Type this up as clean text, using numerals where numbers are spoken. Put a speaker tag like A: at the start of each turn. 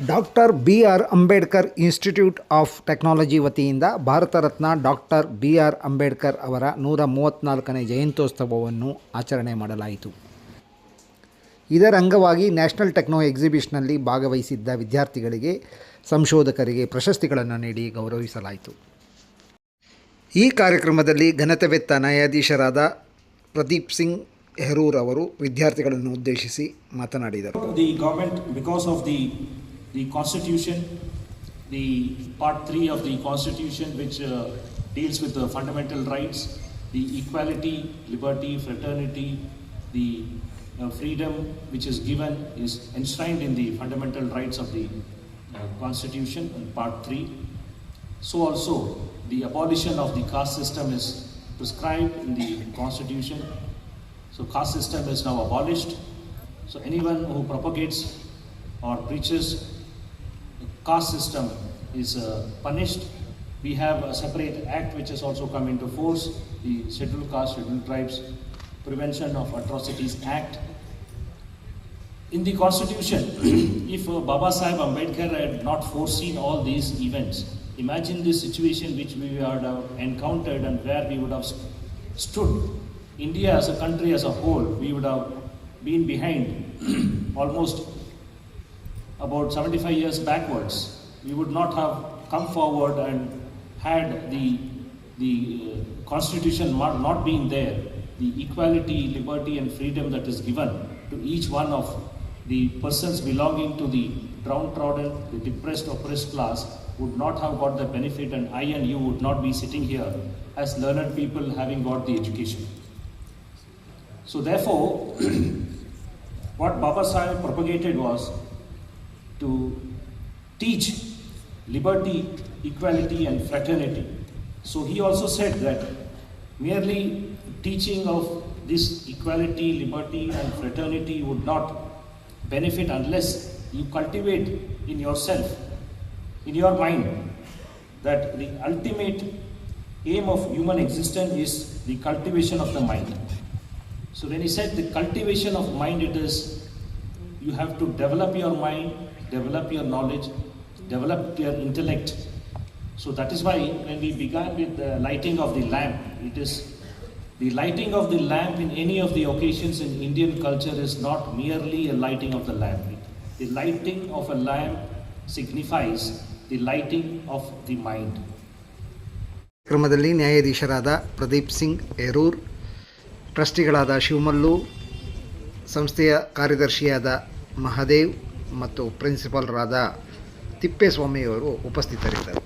A: Doctor BR Ambedkar institute of technology ವತಿಯಿಂದ Bharat Ratna doctor BR Ambedkar ಅವರ 134ನೇ ಜಯಂತ್ಯೋತ್ಸವವನ್ನು ಆಚರಣೆ ಮಾಡಲಾಯಿತು. ಇದರ ಅಂಗವಾಗಿ ನ್ಯಾಷನಲ್ ಟೆಕ್ನೋ ಎಕ್ಸಿಬಿಷನ್ನಲ್ಲಿ ಭಾಗವಹಿಸಿದ್ದ ವಿದ್ಯಾರ್ಥಿಗಳಿಗೆ, ಸಂಶೋಧಕರಿಗೆ ಪ್ರಶಸ್ತಿಗಳನ್ನು ನೀಡಿ ಗೌರವಿಸಲಾಯಿತು. ಈ ಕಾರ್ಯಕ್ರಮದಲ್ಲಿ ಘನತೆವೆತ್ತ ನ್ಯಾಯಾಧೀಶರಾದ ಪ್ರದೀಪ್ ಸಿಂಗ್ ಹೆರೂರ್ ಅವರು ವಿದ್ಯಾರ್ಥಿಗಳನ್ನು ಉದ್ದೇಶಿಸಿ ಮಾತನಾಡಿದರು.
B: The Constitution, the Part 3 of the Constitution, which deals with the fundamental rights, the equality, liberty, fraternity, the freedom which is given is enshrined in the fundamental rights of the Constitution in Part 3. So also the abolition of the caste system is prescribed in the Constitution. So caste system is now abolished. So anyone who propagates or preaches caste system is punished. We have a separate act which has also come into force, the Scheduled Caste, Scheduled Tribes Prevention of Atrocities Act. In the Constitution, if Baba Sahib Ambedkar had not foreseen all these events, imagine the situation which we would have encountered and where we would have stood. India as a country as a whole, we would have been behind almost about 75 years backwards. We would not have come forward and had the Constitution not being there, the equality, liberty and freedom that is given to each one of the persons belonging to the downtrodden, the depressed, oppressed class would not have got the benefit, and I and you would not be sitting here as learned people having got the education. So therefore, what Baba Sahib propagated was to teach liberty, equality and fraternity. So he also said that merely teaching of this equality, liberty and fraternity would not benefit unless you cultivate in yourself, in your mind, that the ultimate aim of human existence is the cultivation of the mind. So when he said the cultivation of mind, it is you have to develop your mind, develop your knowledge, develop your intellect. So that is why when we began with the lighting of the lamp, it is the lighting of the lamp in any of the occasions in Indian culture is not merely a lighting of the lamp. The lighting of a lamp signifies the lighting of the mind.
A: ಕಾರ್ಯಕ್ರಮದಲ್ಲಿ ನ್ಯಾಯಾಧೀಶರಾದ ಪ್ರದೀಪ್ ಸಿಂಗ್ ಹೆರೂರ್, ಟ್ರಸ್ಟಿಗಳಾದ ಶಿವಮಲ್ಲು, ಸಂಸ್ಥೆಯ ಕಾರ್ಯದರ್ಶಿಯಾದ ಮಹಾದೇವ್ ಮತ್ತು ಪ್ರಿನ್ಸಿಪಾಲ್ರಾದ ತಿಪ್ಪೇಸ್ವಾಮಿಯವರು ಉಪಸ್ಥಿತರಿದ್ದರು.